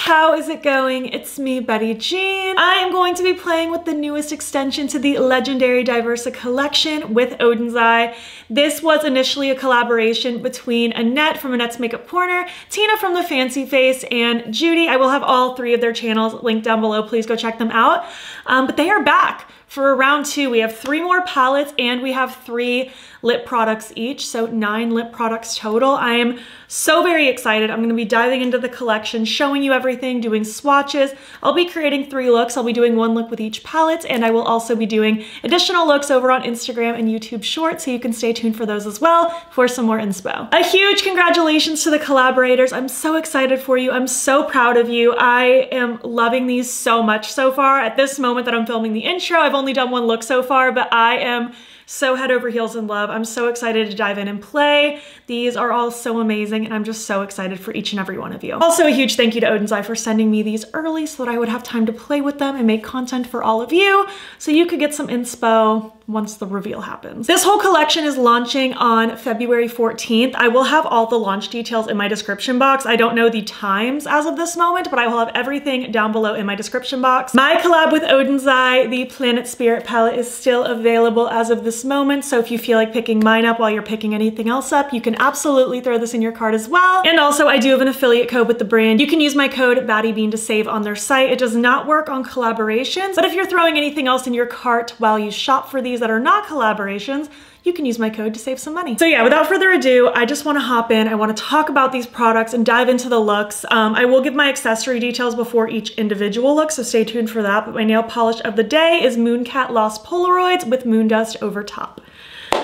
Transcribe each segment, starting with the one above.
how is it going? It's me, Betty Jean. I am going to be playing with the newest extension to the legendary Diversa collection with Oden's Eye. This was initially a collaboration between Annette from Annette's Makeup Corner, Tina from The Fancy Face, and Judy. I will have all three of their channels linked down below. Please go check them out. But they are back for round 2. We have 3 more palettes and we have 3 lip products each, so 9 lip products total. I am so very excited. I'm going to be diving into the collection, showing you everything, doing swatches. I'll be creating 3 looks. I'll be doing 1 look with each palette, and I will also be doing additional looks over on Instagram and YouTube Shorts, so you can stay tuned for those as well for some more inspo. A huge congratulations to the collaborators. I'm so excited for you. I'm so proud of you. I am loving these so much so far. At this moment that I'm filming the intro, I've only done 1 look so far, but I am so head over heels in love. I'm so excited to dive in and play. These are all so amazing, and I'm just so excited for each and every one of you. Also, a huge thank you to Oden's Eye for sending me these early so that I would have time to play with them and make content for all of you, so you could get some inspo once the reveal happens. This whole collection is launching on February 14th. I will have all the launch details in my description box. I don't know the times as of this moment, but I will have everything down below in my description box. My collab with Oden's Eye, the Planet Spirit palette, is still available as of this moment, so if you feel like picking mine up while you're picking anything else up, you can absolutely throw this in your cart as well. And also, I do have an affiliate code with the brand. You can use my code BATTYBEAN to save on their site. It does not work on collaborations, but if you're throwing anything else in your cart while you shop for these that are not collaborations, you can use my code to save some money. So yeah, without further ado, I just want to hop in. I want to talk about these products and dive into the looks. I will give my accessory details before each individual look, so stay tuned for that. But my nail polish of the day is Mooncat Lost Polaroids with Moondust over top.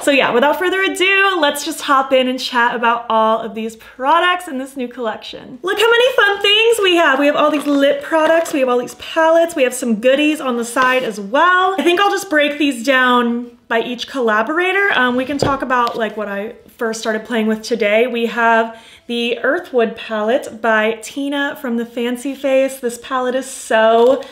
So yeah, without further ado, let's just hop in and chat about all of these products in this new collection. Look how many fun things we have. We have all these lip products, we have all these palettes, we have some goodies on the side as well. I think I'll just break these down by each collaborator. We can talk about like what I first started playing with today. We have the Earthwood palette by Tina from The Fancy Face. This palette is so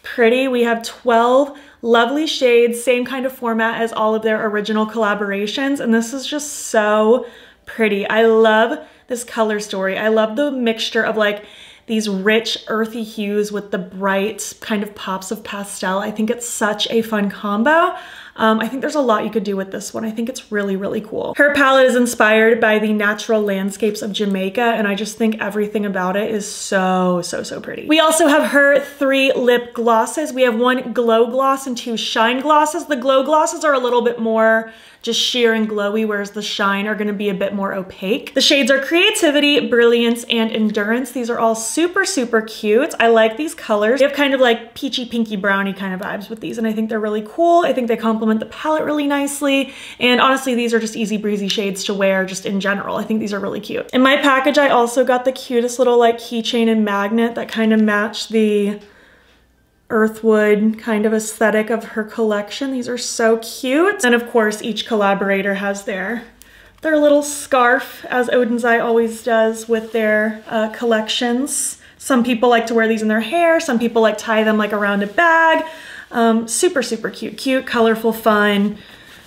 pretty. We have 12 lovely shades, same kind of format as all of their original collaborations, and this is just so pretty. I love this color story. I love the mixture of like these rich earthy hues with the bright kind of pops of pastel. I think it's such a fun combo. I think there's a lot you could do with this one. I think it's really, really cool. Her palette is inspired by the natural landscapes of Jamaica, and I just think everything about it is so, so, so pretty. We also have her 3 lip glosses. We have 1 glow gloss and 2 shine glosses. The glow glosses are a little bit more just sheer and glowy, whereas the shine are gonna be a bit more opaque. The shades are Creativity, Brilliance, and Endurance. These are all super, super cute. I like these colors. They have kind of like peachy, pinky, brownie kind of vibes with these, and I think they're really cool. I think they complement the palette really nicely, and honestly, these are just easy breezy shades to wear just in general. I think these are really cute. In my package, I also got the cutest little like keychain and magnet that kind of match the Earthwood kind of aesthetic of her collection. These are so cute. And of course, each collaborator has their little scarf, as Oden's Eye always does with their collections. Some people like to wear these in their hair. Some people like tie them like around a bag. Super, super cute. Cute, colorful, fun.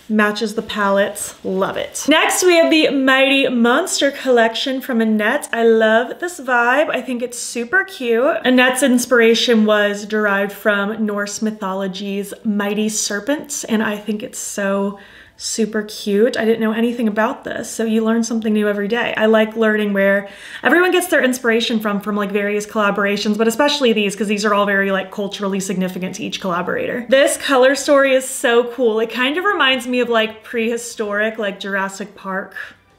Matches the palettes. Love it. Next, we have the Mighty Monster collection from Annette. I love this vibe. I think it's super cute. Annette's inspiration was derived from Norse mythology's mighty serpent, and I think it's so super cute. I didn't know anything about this, so you learn something new every day. I like learning where everyone gets their inspiration from like various collaborations, but especially these, because these are all very like culturally significant to each collaborator. This color story is so cool. It kind of reminds me of like prehistoric, like Jurassic Park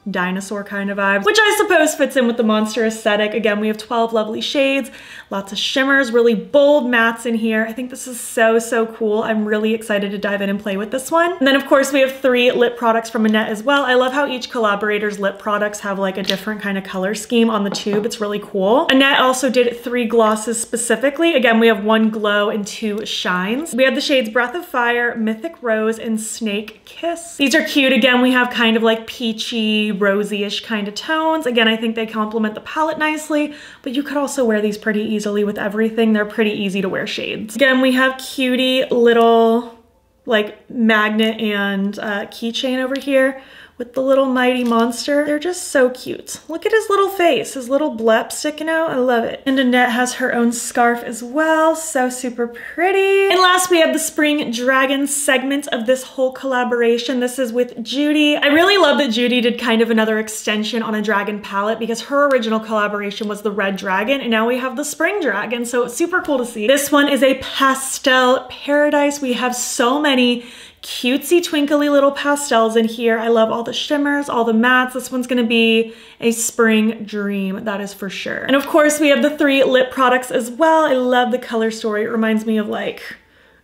dinosaur kind of vibes, which I suppose fits in with the monster aesthetic. Again, we have 12 lovely shades, lots of shimmers, really bold mattes in here. I think this is so, so cool. I'm really excited to dive in and play with this one. And then of course we have 3 lip products from Annette as well. I love how each collaborator's lip products have like a different kind of color scheme on the tube. It's really cool. Annette also did 3 glosses specifically. Again, we have 1 glow and 2 shines. We have the shades Breath of Fire, Mythic Rose, and Snake Kiss. These are cute. Again, we have kind of like peachy, rosy-ish kind of tones. Again, I think they complement the palette nicely, but you could also wear these pretty easily with everything. They're pretty easy to wear shades. Again, we have cutie little like magnet and keychain over here with the little mighty monster. They're just so cute. Look at his little face, his little blep sticking out. I love it. And Annette has her own scarf as well. So super pretty. And last, we have the Spring Dragon segment of this whole collaboration. This is with Judy. I really love that Judy did kind of another extension on a dragon palette because her original collaboration was the Red Dragon, and now we have the Spring Dragon. So it's super cool to see. This one is a pastel paradise. We have so many cutesy twinkly little pastels in here. I love all the shimmers, all the mattes. This one's gonna be a spring dream, that is for sure. And of course we have the 3 lip products as well. I love the color story. It reminds me of like,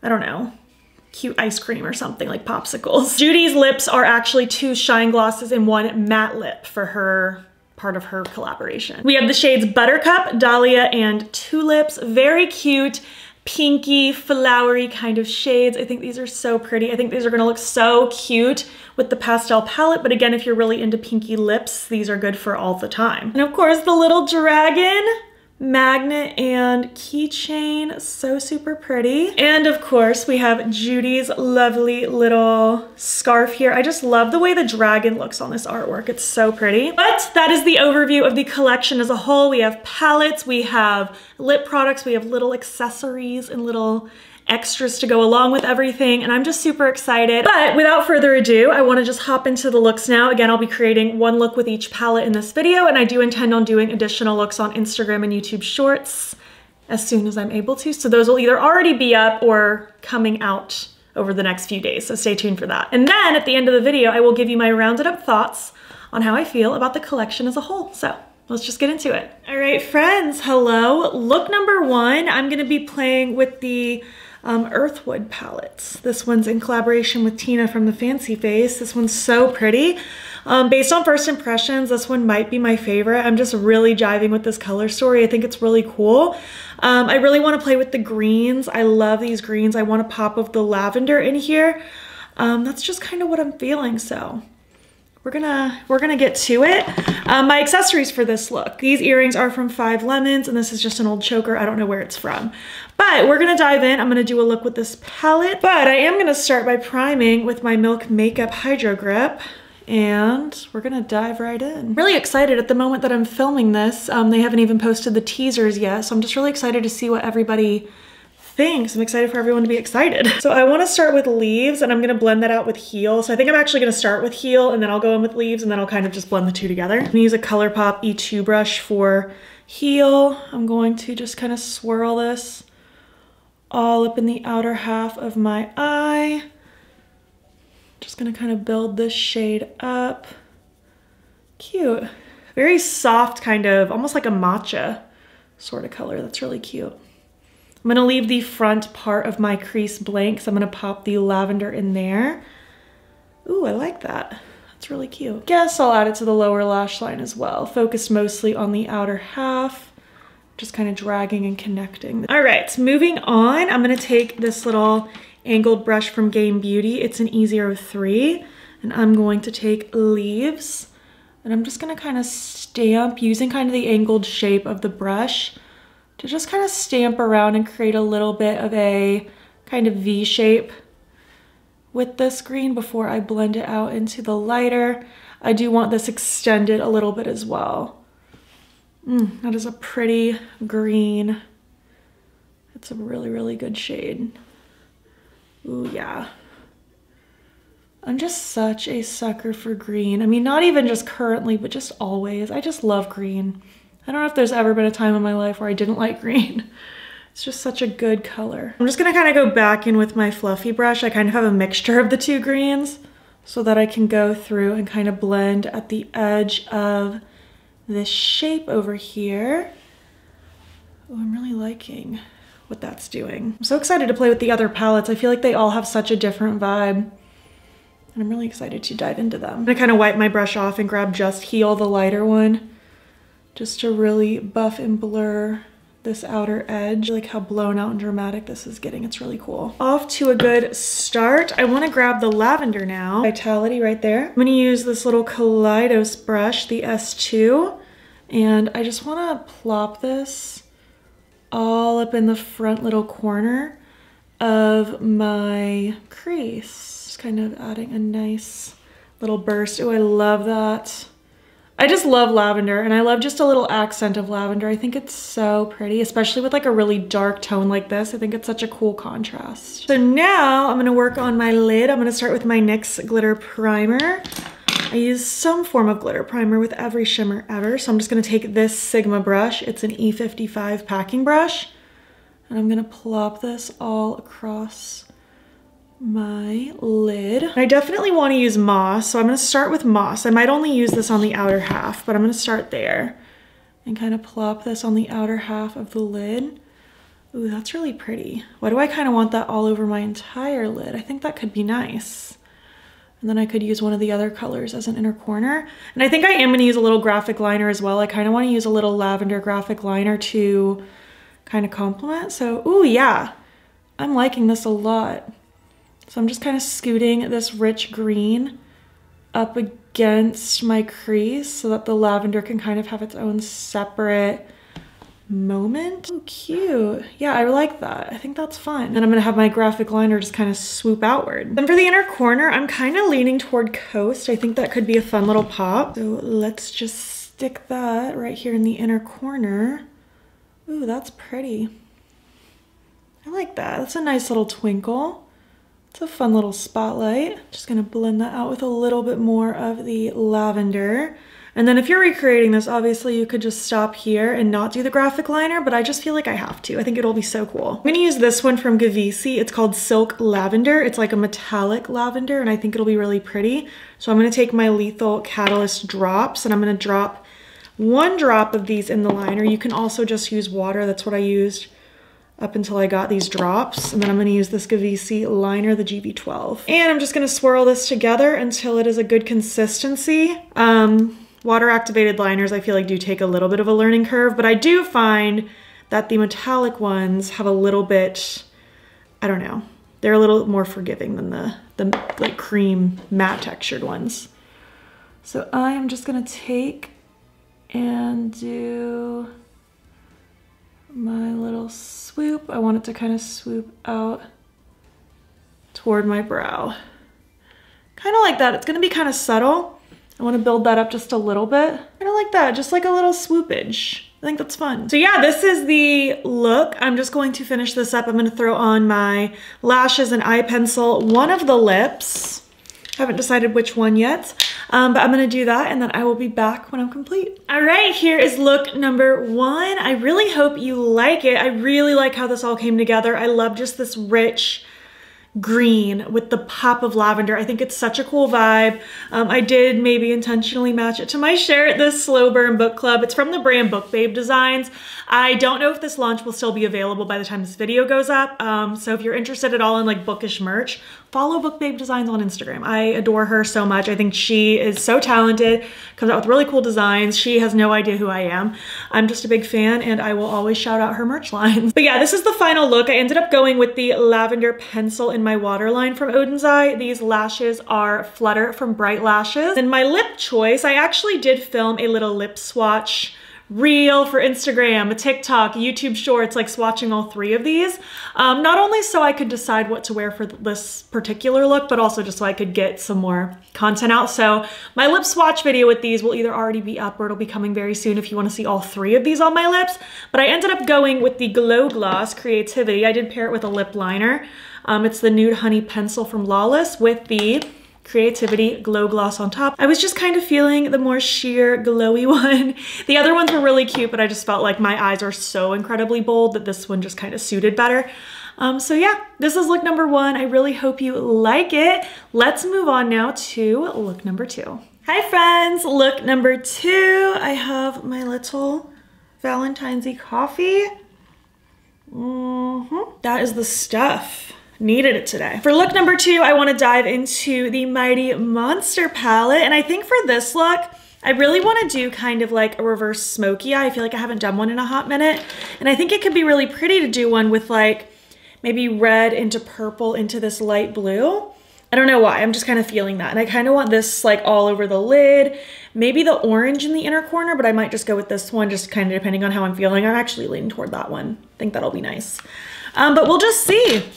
I don't know, cute ice cream or something, like popsicles. Judy's lips are actually 2 shine glosses and 1 matte lip for her part of her collaboration. We have the shades Buttercup, Dahlia, and Tulips. Very cute, pinky, flowery kind of shades. I think these are so pretty. I think these are gonna look so cute with the pastel palette, but again, if you're really into pinky lips, these are good for all the time. And of course, the little dragon magnet and keychain, so super pretty. And of course, we have Judy's lovely little scarf here. I just love the way the dragon looks on this artwork. It's so pretty. But that is the overview of the collection as a whole. We have palettes, we have lip products, we have little accessories and little extras to go along with everything, and I'm just super excited. But without further ado, I want to just hop into the looks now. Again, I'll be creating 1 look with each palette in this video, and I do intend on doing additional looks on Instagram and YouTube Shorts as soon as I'm able to. So those will either already be up or coming out over the next few days, so stay tuned for that. And then at the end of the video, I will give you my rounded up thoughts on how I feel about the collection as a whole. So let's just get into it. All right, friends, hello. Look number 1, I'm gonna be playing with the Earthwood palettes. This one's in collaboration with Tina from the Fancy Face. This one's so pretty. Based on first impressions, this one might be my favorite. I'm just really jiving with this color story. I think it's really cool. I really want to play with the greens. I love these greens. I want a pop of the lavender in here. That's just kind of what I'm feeling, so we're gonna get to it. My accessories for this look. These earrings are from 5 Lemons, and this is just an old choker. I don't know where it's from. But we're gonna dive in. I'm gonna do a look with this palette, but I am gonna start by priming with my Milk Makeup Hydro Grip, and we're gonna dive right in. Really excited at the moment that I'm filming this. They haven't even posted the teasers yet, so I'm just really excited to see what everybody thinks. I'm excited for everyone to be excited. So I want to start with Leaves, and I'm going to blend that out with Heal. So I think I'm actually going to start with Heal, and then I'll go in with Leaves, and then I'll kind of just blend the 2 together. I'm going to use a ColourPop E2 brush for Heal. I'm going to just kind of swirl this all up in the outer half of my eye. Just going to kind of build this shade up. Cute. Very soft, kind of almost like a matcha sort of color. That's really cute. I'm gonna leave the front part of my crease blank, so I'm gonna pop the lavender in there. Ooh, I like that. That's really cute. Guess I'll add it to the lower lash line as well. Focused mostly on the outer half, just kind of dragging and connecting. All right, moving on, I'm gonna take this little angled brush from Game Beauty. It's an E03, and I'm going to take Leaves, and I'm just gonna kind of stamp using kind of the angled shape of the brush to just kind of stamp around and create a little bit of a kind of V shape with this green before I blend it out into the lighter. I do want this extended a little bit as well. That is a pretty green. It's a really, really good shade. Ooh, yeah. I'm just such a sucker for green. I mean, not even just currently, but just always. I just love green. I don't know if there's ever been a time in my life where I didn't like green. It's just such a good color. I'm just gonna kind of go back in with my fluffy brush. I kind of have a mixture of the 2 greens so that I can go through and kind of blend at the edge of this shape over here. Oh, I'm really liking what that's doing. I'm so excited to play with the other palettes. I feel like they all have such a different vibe, and I'm really excited to dive into them. I'm gonna kind of wipe my brush off and grab just Heal, the lighter one, just to really buff and blur this outer edge. I like how blown out and dramatic this is getting. It's really cool. Off to a good start. I want to grab the lavender now. Vitality right there. I'm going to use this little Kaleidos brush, the S2, and I just want to plop this all up in the front little corner of my crease. Just kind of adding a nice little burst. Oh, I love that. I just love lavender, and I love just a little accent of lavender. I think it's so pretty, especially with like a really dark tone like this. I think it's such a cool contrast. So now I'm gonna work on my lid. I'm gonna start with my NYX glitter primer. I use some form of glitter primer with every shimmer ever. So I'm just gonna take this Sigma brush. It's an E55 packing brush. And I'm gonna plop this all across my lid. I definitely want to use moss, so I'm going to start with moss. I might only use this on the outer half, but I'm going to start there and kind of plop this on the outer half of the lid. Ooh, that's really pretty. Why do I kind of want that all over my entire lid? I think that could be nice. And then I could use one of the other colors as an inner corner. And I think I am going to use a little graphic liner as well. I kind of want to use a little lavender graphic liner to kind of complement. So, ooh, yeah, I'm liking this a lot. So I'm just kind of scooting this rich green up against my crease so that the lavender can kind of have its own separate moment. Oh, cute. Yeah, I like that. I think that's fun. And I'm gonna have my graphic liner just kind of swoop outward. Then for the inner corner, I'm kind of leaning toward Coast. I think that could be a fun little pop. So let's just stick that right here in the inner corner. Ooh, that's pretty. I like that. That's a nice little twinkle. It's a fun little spotlight. Just gonna blend that out with a little bit more of the lavender. And then if you're recreating this, obviously you could just stop here and not do the graphic liner, but I just feel like I have to. I think it'll be so cool. I'm gonna use this one from Gainesville. It's called Silk Lavender. It's like a metallic lavender, and I think it'll be really pretty. So I'm gonna take my Lethal Catalyst drops, and I'm gonna drop 1 drop of these in the liner. You can also just use water. That's what I used up until I got these drops. And then I'm gonna use this Gainesville liner, the GB12. And I'm just gonna swirl this together until it is a good consistency. Water activated liners, I feel like do take a little bit of a learning curve, but I do find that the metallic ones have a little bit, I don't know, they're a little more forgiving than the like cream matte textured ones. So I am just gonna take and do my little swoop. I want it to kind of swoop out toward my brow. Kind of like that. It's gonna be kind of subtle. I want to build that up just a little bit. Kind of like that, just like a little swoopage. I think that's fun. So yeah, this is the look. I'm just going to finish this up. I'm gonna throw on my lashes and eye pencil, one of the lips. Haven't decided which one yet, but I'm gonna do that and then I will be back when I'm complete. All right, here is look number 1. I really hope you like it. I really like how this all came together. I love just this rich green with the pop of lavender. I think it's such a cool vibe. I did maybe intentionally match it to my shirt, this Slow Burn Book Club. It's from the brand Book Babe Designs. I don't know if this launch will still be available by the time this video goes up. So if you're interested at all in like bookish merch, follow Book Babe Designs on Instagram. I adore her so much. I think she is so talented, comes out with really cool designs. She has no idea who I am. I'm just a big fan and I will always shout out her merch lines. But yeah, this is the final look. I ended up going with the lavender pencil in my waterline from Oden's Eye. These lashes are Flutter from Bright Lashes. And my lip choice, I actually did film a little lip swatch reel for Instagram, a TikTok, YouTube shorts, like swatching all 3 of these. Not only so I could decide what to wear for this particular look, but also just so I could get some more content out. So my lip swatch video with these will either already be up or it'll be coming very soon if you want to see all 3 of these on my lips. But I ended up going with the Glow Gloss Creativity. I did pair it with a lip liner. It's the Nude Honey Pencil from Lawless with the Creativity Glow Gloss on top. I was just kind of feeling the more sheer glowy one. The other ones were really cute, but I just felt like my eyes are so incredibly bold that this one just kind of suited better. So yeah, this is look number 1. I really hope you like it. Let's move on now to look number 2. Hi friends, look number 2. I have my little Valentine's-y coffee. That is the stuff. Needed it today. For look number 2, I want to dive into the Mighty Monster palette. And I think for this look, I really want to do kind of like a reverse smoky eye. I feel like I haven't done one in a hot minute. And I think it could be really pretty to do one with like maybe red into purple into this light blue. I don't know why, I'm just kind of feeling that. And I kind of want this like all over the lid, maybe the orange in the inner corner, but I might just go with this one, just kind of depending on how I'm feeling. I'm actually leaning toward that one. I think that'll be nice. But we'll just see.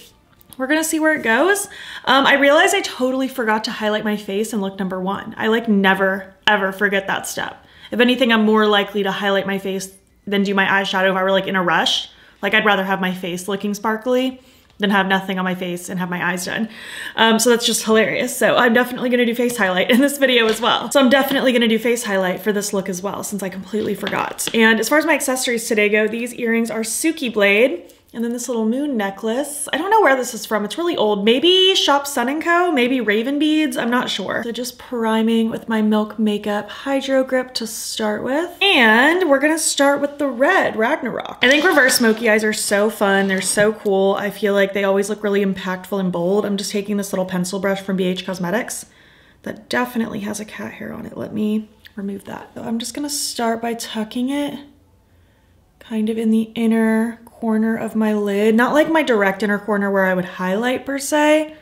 we're gonna see where it goes. I realized I totally forgot to highlight my face in look number 1. I like never, ever forget that step. If anything, I'm more likely to highlight my face than do my eyeshadow if I were like in a rush. Like I'd rather have my face looking sparkly than have nothing on my face and have my eyes done. So that's just hilarious. So I'm definitely gonna do face highlight in this video as well. So I'm definitely gonna do face highlight for this look as well, since I completely forgot. And as far as my accessories today go, these earrings are Suki Blade. And then this little moon necklace. I don't know where this is from. It's really old. Maybe Shop Sun & Co. Maybe Raven Beads. I'm not sure. So just priming with my Milk Makeup Hydro Grip to start with. And we're gonna start with the red Ragnarok. I think reverse smoky eyes are so fun. They're so cool. I feel like they always look really impactful and bold. I'm just taking this little pencil brush from BH Cosmetics that definitely has a cat hair on it. Let me remove that. So I'm just gonna start by tucking it kind of in the inner corner of my lid. Not like my direct inner corner where I would highlight per se.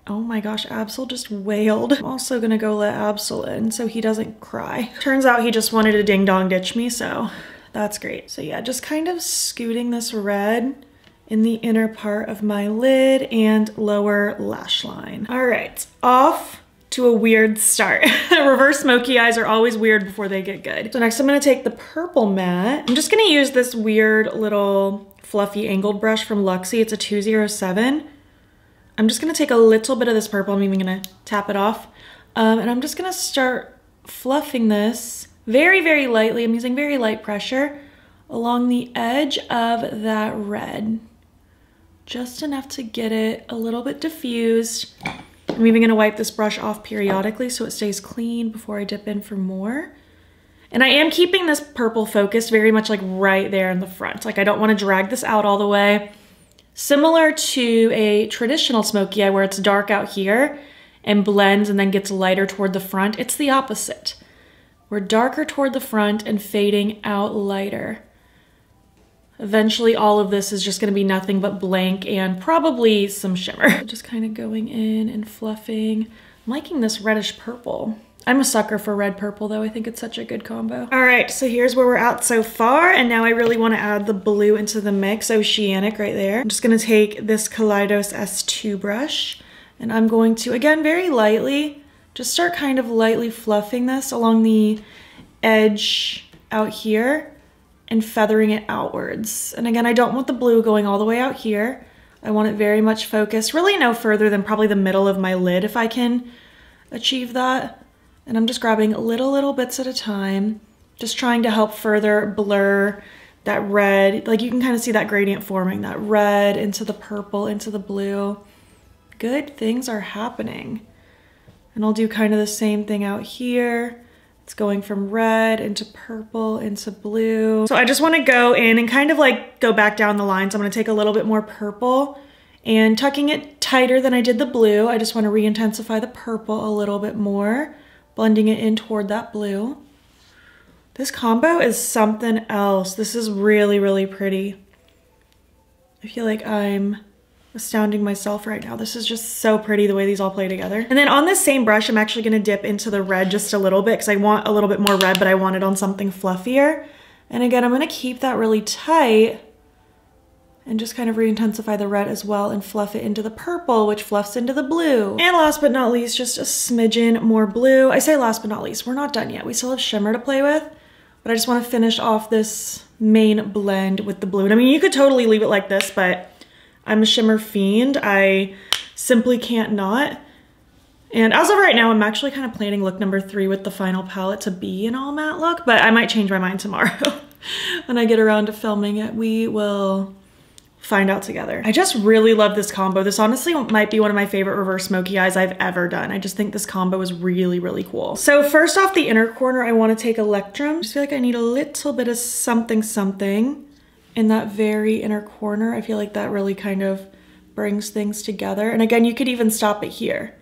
Oh my gosh, Absol just wailed. I'm also gonna go let Absol in so he doesn't cry. Turns out he just wanted to ding dong ditch me, so that's great. So yeah, just kind of scooting this red in the inner part of my lid and lower lash line. All right, off to a weird start. Reverse smoky eyes are always weird before they get good. So next I'm gonna take the purple matte. I'm just gonna use this weird little fluffy angled brush from Luxie. It's a 207. I'm just gonna take a little bit of this purple. I'm even gonna tap it off. And I'm just gonna start fluffing this very, very lightly. I'm using very light pressure along the edge of that red. Just enough to get it a little bit diffused. I'm even gonna wipe this brush off periodically so it stays clean before I dip in for more. And I am keeping this purple focused very much like right there in the front. Like I don't wanna drag this out all the way. Similar to a traditional smoky eye where it's dark out here and blends and then gets lighter toward the front, it's the opposite. We're darker toward the front and fading out lighter. Eventually all of this is just gonna be nothing but blank and probably some shimmer. Just kind of going in and fluffing. I'm liking this reddish purple. I'm a sucker for red purple though. I think it's such a good combo. All right, so here's where we're at so far. And now I really wanna add the blue into the mix. Oceanic right there. I'm just gonna take this Kaleidos S2 brush and I'm going to, again, very lightly, just start kind of lightly fluffing this along the edge out here and feathering it outwards. And again, I don't want the blue going all the way out here. I want it very much focused, really no further than probably the middle of my lid if I can achieve that. And I'm just grabbing little bits at a time, just trying to help further blur that red. Like you can kind of see that gradient forming, that red into the purple, into the blue. Good things are happening. And I'll do kind of the same thing out here. It's going from red into purple into blue. So I just want to go in and kind of like go back down the line. So I'm going to take a little bit more purple and tucking it tighter than I did the blue. I just want to re-intensify the purple a little bit more, blending it in toward that blue. This combo is something else. This is really, really pretty. I feel like I'm astounding myself right now. This is just so pretty the way these all play together. And then on this same brush, I'm actually gonna dip into the red just a little bit because I want a little bit more red, but I want it on something fluffier. And again, I'm gonna keep that really tight and just kind of re-intensify the red as well and fluff it into the purple, which fluffs into the blue. And last but not least, just a smidgen more blue. I say last but not least, we're not done yet. We still have shimmer to play with, but I just wanna finish off this main blend with the blue. And I mean, you could totally leave it like this, but I'm a shimmer fiend. I simply can't not. And as of right now, I'm actually kind of planning look number 3 with the final palette to be an all matte look, but I might change my mind tomorrow. When I get around to filming it, we will find out together. I just really love this combo. This honestly might be one of my favorite reverse smoky eyes I've ever done. I just think this combo is really, really cool. So first off the inner corner, I want to take Electrum. I just feel like I need a little bit of something in that very inner corner. I feel like that really kind of brings things together. And again, you could even stop it here.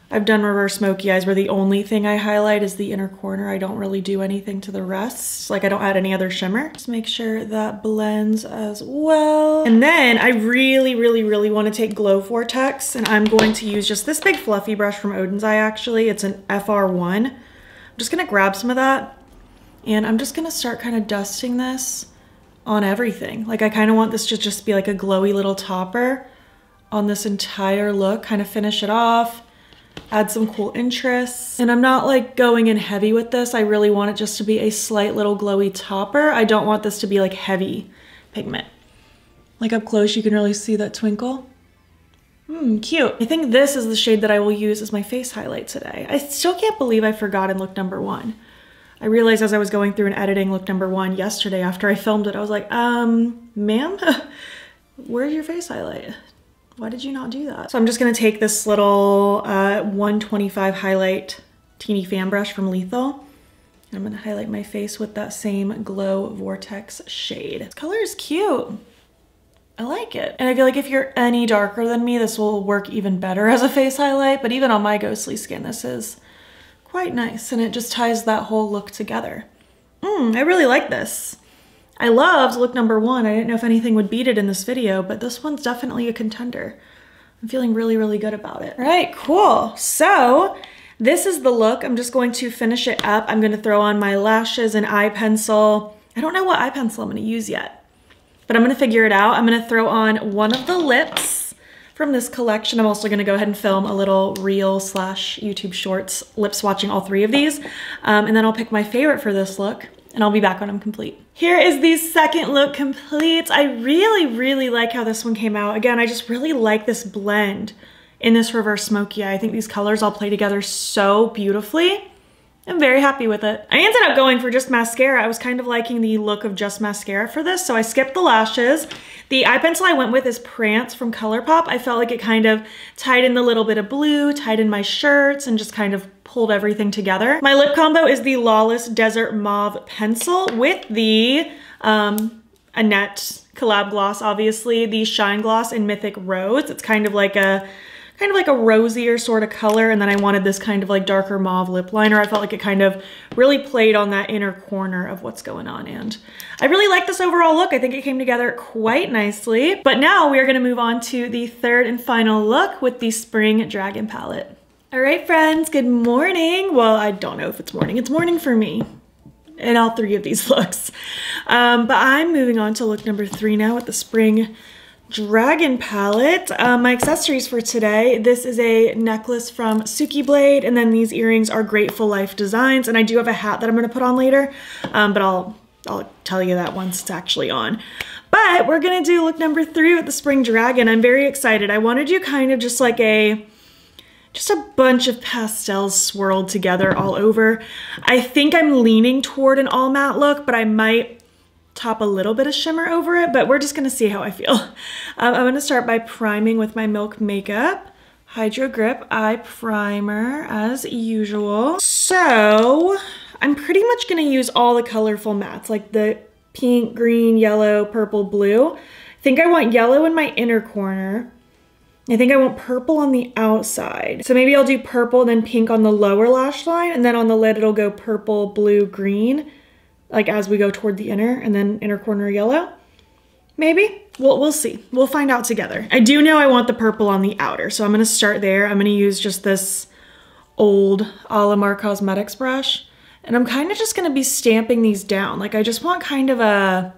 I've done reverse smoky eyes where the only thing I highlight is the inner corner. I don't really do anything to the rest. Like I don't add any other shimmer. Just make sure that blends as well. And then I really, really, really want to take Glow Vortex, and I'm going to use just this big fluffy brush from Oden's Eye actually. It's an FR1. I'm just gonna grab some of that and I'm just gonna start kind of dusting this on everything. Like I kind of want this to just be like a glowy little topper on this entire look, kind of finish it off, add some cool interests. And I'm not like going in heavy with this. I really want it just to be a slight little glowy topper. I don't want this to be like heavy pigment. Like up close, you can really see that twinkle. Cute. I think this is the shade that I will use as my face highlight today. I still can't believe I forgot in look number 1. I realized as I was going through and editing look number 1 yesterday after I filmed it, I was like, ma'am, where's your face highlight? Why did you not do that? So I'm just gonna take this little 125 highlight teeny fan brush from Lethal. And I'm gonna highlight my face with that same Glow Vortex shade. This color is cute. I like it. And I feel like if you're any darker than me, this will work even better as a face highlight, but even on my ghostly skin, this is quite nice. And it just ties that whole look together. I really like this. I loved look number 1. I didn't know if anything would beat it in this video, but this one's definitely a contender. I'm feeling really, really good about it. All right, cool. So this is the look. I'm just going to finish it up. I'm gonna throw on my lashes and eye pencil. I don't know what eye pencil I'm gonna use yet, but I'm gonna figure it out. I'm gonna throw on one of the lips from this collection. I'm also gonna go ahead and film a little reel / YouTube shorts lip swatching all 3 of these. And then I'll pick my favorite for this look and I'll be back when I'm complete. Here is the second look complete. I really, really like how this one came out. Again, I just really like this blend in this reverse smoky eye. I think these colors all play together so beautifully. I'm very happy with it. I ended up going for just mascara. I was kind of liking the look of just mascara for this, so I skipped the lashes. The eye pencil I went with is Prance from ColourPop. I felt like it kind of tied in the little bit of blue, tied in my shirts, and just kind of pulled everything together. My lip combo is the Lawless Desert Mauve pencil with the Annette collab gloss, obviously, the Shine Gloss in Mythic Rose. It's kind of like a rosier sort of color, and then I wanted this kind of like darker mauve lip liner. I felt like it kind of really played on that inner corner of what's going on, and I really like this overall look. I think it came together quite nicely. But now we are gonna move on to the third and final look with the Spring Dragon palette. All right, friends, good morning. Well, I don't know if it's morning. It's morning for me in all 3 of these looks. But I'm moving on to look number 3 now with the Spring Dragon palette. My accessories for today, this is a necklace from Suki Blade, and then these earrings are Grateful Life Designs, and I do have a hat that I'm gonna put on later, but I'll tell you that once it's actually on. But we're gonna do look number 3 with the Spring Dragon. I'm very excited. I wanted to do kind of just like just a bunch of pastels swirled together all over. I think I'm leaning toward an all matte look, but I might top a little bit of shimmer over it, but we're just gonna see how I feel. I'm gonna start by priming with my Milk Makeup Hydro Grip Eye Primer as usual. So I'm pretty much gonna use all the colorful mattes, like the pink, green, yellow, purple, blue. I think I want yellow in my inner corner. I think I want purple on the outside. So maybe I'll do purple and then pink on the lower lash line, and then on the lid it'll go purple, blue, green, like as we go toward the inner, and then inner corner yellow. Maybe? We'll see. We'll find out together. I do know I want the purple on the outer, so I'm gonna start there. I'm gonna use just this old Alamar Cosmetics brush, and I'm kind of just gonna be stamping these down. Like I just want kind of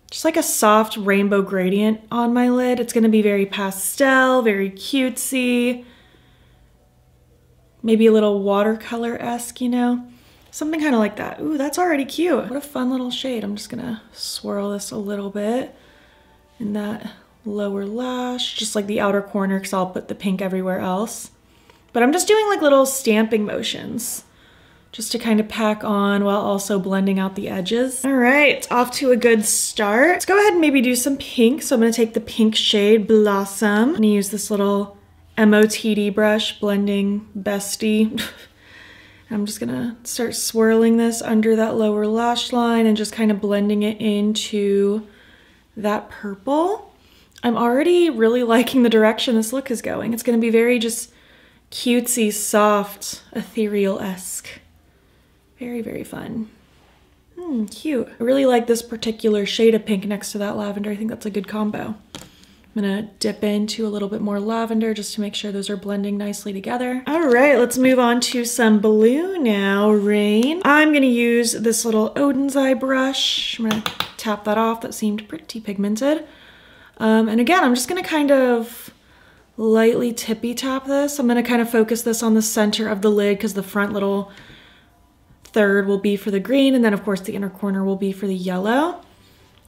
just like a soft rainbow gradient on my lid. It's gonna be very pastel, very cutesy, maybe a little watercolor-esque, you know? Something kind of like that. Ooh, that's already cute. What a fun little shade. I'm just gonna swirl this a little bit in that lower lash, just like the outer corner, because I'll put the pink everywhere else. But I'm just doing like little stamping motions just to kind of pack on while also blending out the edges. All right, off to a good start. Let's go ahead and maybe do some pink. So I'm gonna take the pink shade Blossom. I'm gonna use this little MOTD brush, blending bestie. I'm just gonna start swirling this under that lower lash line and just kind of blending it into that purple. I'm already really liking the direction this look is going. It's gonna be very just cutesy, soft, ethereal-esque. Very, very fun. Cute. I really like this particular shade of pink next to that lavender. I think that's a good combo. I'm gonna dip into a little bit more lavender just to make sure those are blending nicely together. All right, let's move on to some blue now, Rain. I'm gonna use this little Oden's eye brush. I'm gonna tap that off. That seemed pretty pigmented. And again, I'm just gonna kind of lightly tippy tap this. I'm gonna kind of focus this on the center of the lid because the front little third will be for the green, and then of course the inner corner will be for the yellow.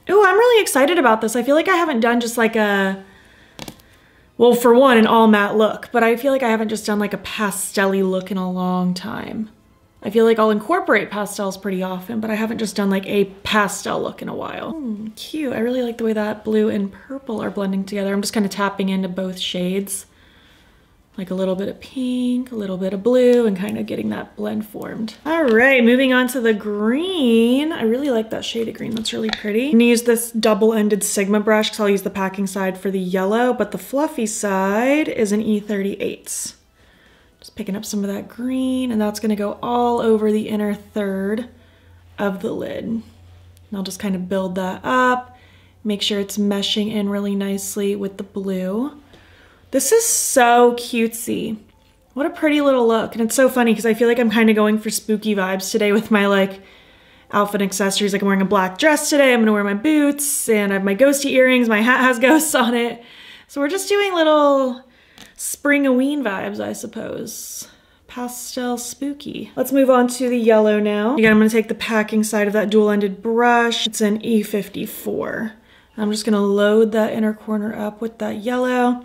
Ooh, I'm really excited about this. I feel like I haven't done just like a, well, for one, an all matte look, but I feel like I haven't just done like a pastel-y look in a long time. I feel like I'll incorporate pastels pretty often, but I haven't just done like a pastel look in a while. Cute. I really like the way that blue and purple are blending together. I'm just kind of tapping into both shades. Like a little bit of pink, a little bit of blue, and kind of getting that blend formed. All right, moving on to the green. I really like that shade of green. That's really pretty. I'm gonna use this double-ended Sigma brush because I'll use the packing side for the yellow, but the fluffy side is an E38. Just picking up some of that green, and that's gonna go all over the inner third of the lid. And I'll just kind of build that up, make sure it's meshing in really nicely with the blue. This is so cutesy. What a pretty little look. And it's so funny because I feel like I'm kind of going for spooky vibes today with my like outfit and accessories. Like I'm wearing a black dress today, I'm gonna wear my boots, and I have my ghosty earrings, my hat has ghosts on it. So we're just doing little spring-a-ween vibes, I suppose. Pastel spooky. Let's move on to the yellow now. Again, I'm gonna take the packing side of that dual-ended brush. It's an E54. I'm just gonna load that inner corner up with that yellow.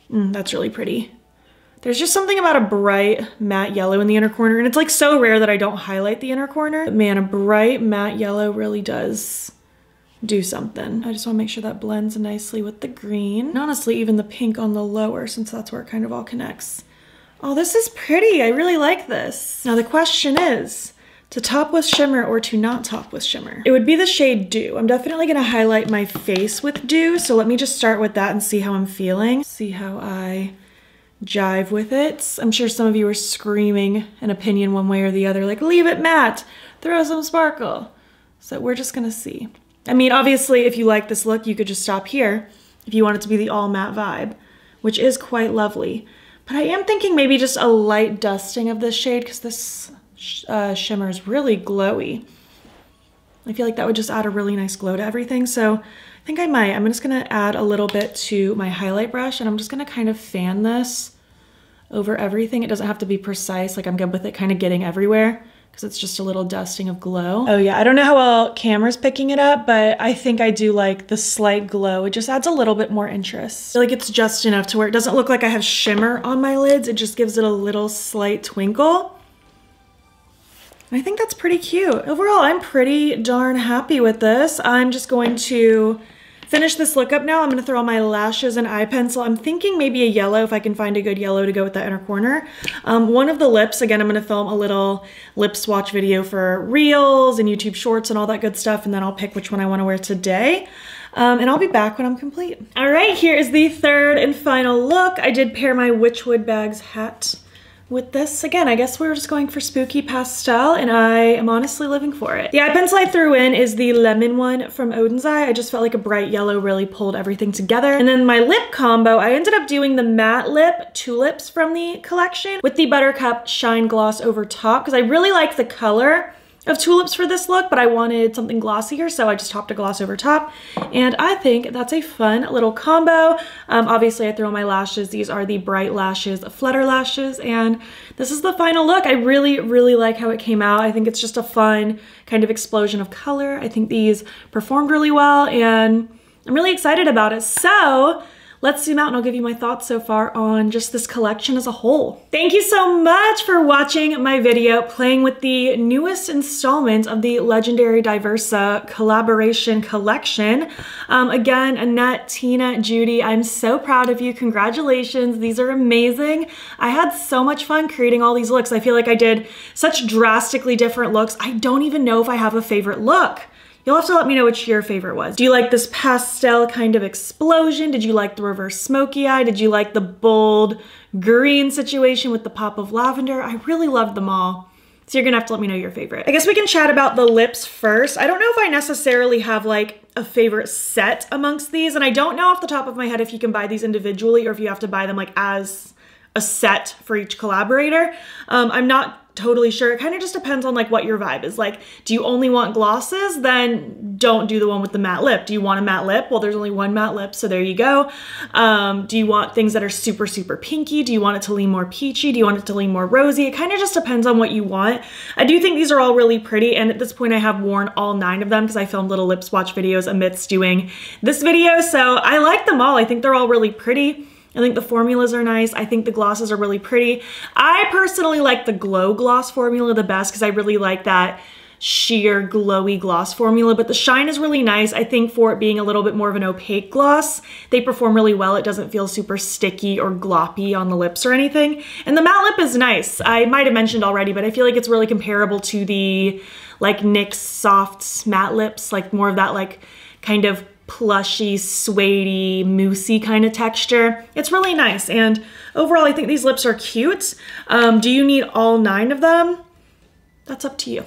That's really pretty. There's just something about a bright matte yellow in the inner corner, and it's like so rare that I don't highlight the inner corner. But man, a bright matte yellow really does do something. I just want to make sure that blends nicely with the green. And honestly, even the pink on the lower, since that's where it kind of all connects. Oh, this is pretty. I really like this. Now the question is, to top with shimmer or to not top with shimmer? It would be the shade Dew. I'm definitely gonna highlight my face with Dew, so let me just start with that and see how I'm feeling. See how I jive with it. I'm sure some of you are screaming an opinion one way or the other, like leave it matte, throw some sparkle. So we're just gonna see. I mean, obviously, if you like this look, you could just stop here if you want it to be the all matte vibe, which is quite lovely. But I am thinking maybe just a light dusting of this shade because this shimmer is really glowy. I feel like that would just add a really nice glow to everything. So I think I might. I'm just gonna add a little bit to my highlight brush, and I'm just gonna kind of fan this over everything. It doesn't have to be precise. Like I'm good with it kind of getting everywhere, because it's just a little dusting of glow. Oh yeah, I don't know how well camera's picking it up, but I think I do like the slight glow. It just adds a little bit more interest. I feel like it's just enough to where it doesn't look like I have shimmer on my lids. It just gives it a little slight twinkle. I think that's pretty cute. Overall, I'm pretty darn happy with this. I'm just going to finish this look up now. I'm gonna throw on my lashes and eye pencil. I'm thinking maybe a yellow, if I can find a good yellow to go with that inner corner. One of the lips, again, I'm gonna film a little lip swatch video for Reels and YouTube Shorts and all that good stuff, and then I'll pick which one I wanna wear today. And I'll be back when I'm complete. All right, here is the third and final look. I did pair my Witchwood Bags hat with this. Again, I guess we were just going for spooky pastel, and I am honestly living for it. The eye pencil I threw in is the lemon one from Oden's Eye. I just felt like a bright yellow really pulled everything together. And then my lip combo, I ended up doing the matte lip tulips from the collection with the Buttercup Shine Gloss over top, because I really like the color of tulips for this look, but I wanted something glossier, so I just topped a gloss over top, and I think that's a fun little combo. Obviously I throw on my lashes. These are the Bright Lashes Flutter Lashes, and this is the final look. I really, really like how it came out. I think it's just a fun kind of explosion of color. I think these performed really well, and I'm really excited about it. So let's zoom out and I'll give you my thoughts so far on just this collection as a whole. Thank you so much for watching my video playing with the newest installment of the legendary Diversa collaboration collection. Again, Annette, Tina, Judy, I'm so proud of you. Congratulations. These are amazing. I had so much fun creating all these looks. I feel like I did such drastically different looks. I don't even know if I have a favorite look. You'll have to let me know which your favorite was. Do you like this pastel kind of explosion? Did you like the reverse smoky eye? Did you like the bold green situation with the pop of lavender? I really loved them all. So you're gonna have to let me know your favorite. I guess we can chat about the lips first. I don't know if I necessarily have like a favorite set amongst these, and I don't know off the top of my head if you can buy these individually or if you have to buy them like as a set for each collaborator. I'm not totally sure. It kind of just depends on like what your vibe is. Like, do you only want glosses? Then don't do the one with the matte lip. Do you want a matte lip? Well, there's only one matte lip, so there you go. Do you want things that are super, super pinky? Do you want it to lean more peachy? Do you want it to lean more rosy? It kind of just depends on what you want. I do think these are all really pretty, and at this point I have worn all 9 of them because I filmed little lip swatch videos amidst doing this video, so I like them all. I think they're all really pretty. I think the formulas are nice. I think the glosses are really pretty. I personally like the Glow Gloss formula the best because I really like that sheer glowy gloss formula, but the shine is really nice. I think for it being a little bit more of an opaque gloss, they perform really well. It doesn't feel super sticky or gloppy on the lips or anything. And the matte lip is nice. I might have mentioned already, but I feel like it's really comparable to the like NYX soft matte lips, like more of that like kind of plushy, suede-y, moussey kind of texture. It's really nice, and overall I think these lips are cute. Do you need all 9 of them? That's up to you.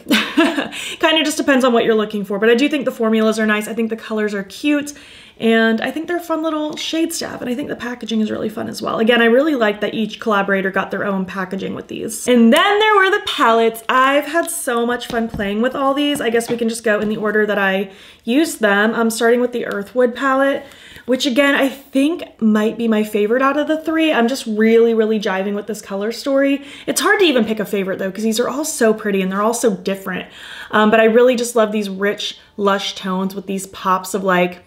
Kind of just depends on what you're looking for, but I do think the formulas are nice. I think the colors are cute, and I think they're fun little shades to have, and I think the packaging is really fun as well. Again, I really like that each collaborator got their own packaging with these. And then there were the palettes. I've had so much fun playing with all these. I guess we can just go in the order that I used them. I'm starting with the Earthwood palette, which again, I think might be my favorite out of the 3. I'm just really, really jiving with this color story. It's hard to even pick a favorite though, because these are all so pretty and they're all so different. But I really just love these rich, lush tones with these pops of like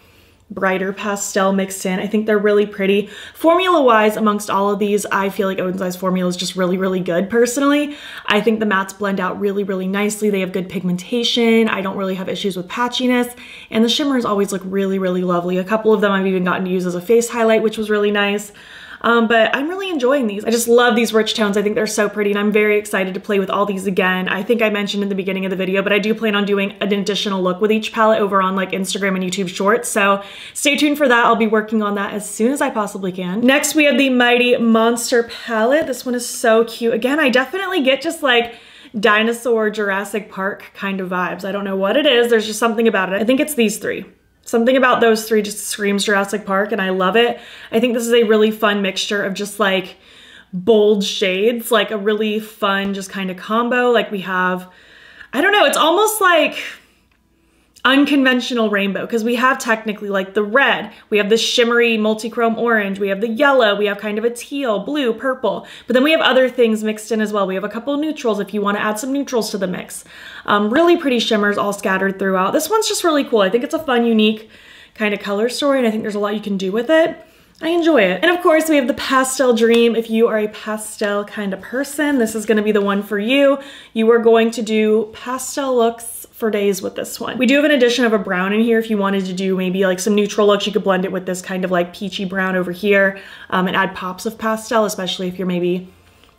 brighter pastel mixed in. I think they're really pretty. Formula-wise, amongst all of these, I feel like Oden's Eye's formula is just really, really good personally. I think the mattes blend out really, really nicely. They have good pigmentation. I don't really have issues with patchiness, and the shimmers always look really, really lovely. A couple of them I've even gotten to use as a face highlight, which was really nice. But I'm really enjoying these. I just love these rich tones. I think they're so pretty, and I'm very excited to play with all these again. I think I mentioned in the beginning of the video, but I do plan on doing an additional look with each palette over on like Instagram and YouTube Shorts, so stay tuned for that. I'll be working on that as soon as I possibly can. Next, we have the Mighty Monster palette. This one is so cute. Again, I definitely get just like dinosaur Jurassic Park kind of vibes. I don't know what it is. There's just something about it. I think it's these 3. Something about those 3 just screams Jurassic Park, and I love it. I think this is a really fun mixture of just like bold shades, like a really fun just kind of combo. Like we have, I don't know, it's almost like unconventional rainbow, because we have technically like the red, we have the shimmery multi-chrome orange, we have the yellow, we have kind of a teal, blue, purple, but then we have other things mixed in as well. We have a couple neutrals if you want to add some neutrals to the mix. Really pretty shimmers all scattered throughout. This one's just really cool. I think it's a fun, unique kind of color story, and I think there's a lot you can do with it. I enjoy it. And of course, we have the Pastel Dream. If you are a pastel kind of person, this is gonna be the one for you. You are going to do pastel looks for days with this one. We do have an addition of a brown in here. If you wanted to do maybe like some neutral looks, you could blend it with this kind of like peachy brown over here, and add pops of pastel, especially if you're maybe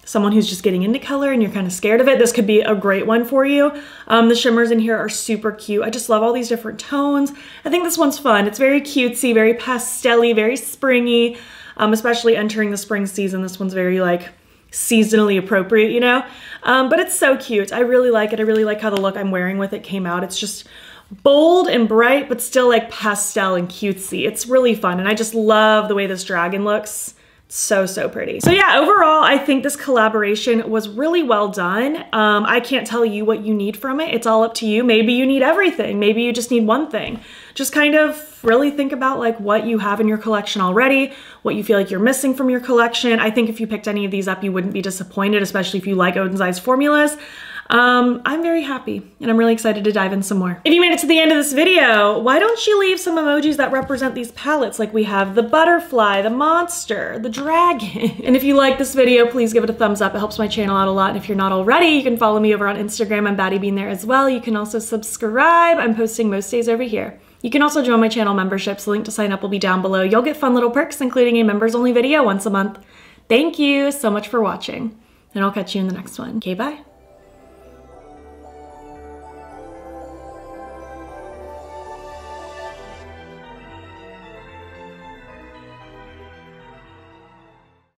someone who's just getting into color and you're kind of scared of it. This could be a great one for you. The shimmers in here are super cute. I just love all these different tones. I think this one's fun. It's very cutesy, very pastel-y, very springy, especially entering the spring season. This one's very like seasonally appropriate, you know? But it's so cute. I really like it. I really like how the look I'm wearing with it came out. It's just bold and bright, but still like pastel and cutesy. It's really fun, and I just love the way this dragon looks. So, so pretty. So yeah, overall, I think this collaboration was really well done. I can't tell you what you need from it. It's all up to you. Maybe you need everything. Maybe you just need one thing. Just kind of really think about like what you have in your collection already, what you feel like you're missing from your collection. I think if you picked any of these up, you wouldn't be disappointed, especially if you like Oden's Eye's formulas. I'm very happy, and I'm really excited to dive in some more. If you made it to the end of this video, why don't you leave some emojis that represent these palettes? Like we have the butterfly, the monster, the dragon. And if you like this video, please give it a thumbs up. It helps my channel out a lot. And if you're not already, you can follow me over on Instagram. I'm BATTYBEAN there as well. You can also subscribe. I'm posting most days over here. You can also join my channel memberships. The link to sign up will be down below. You'll get fun little perks, including a members only video once a month. Thank you so much for watching, and I'll catch you in the next one. Okay, bye.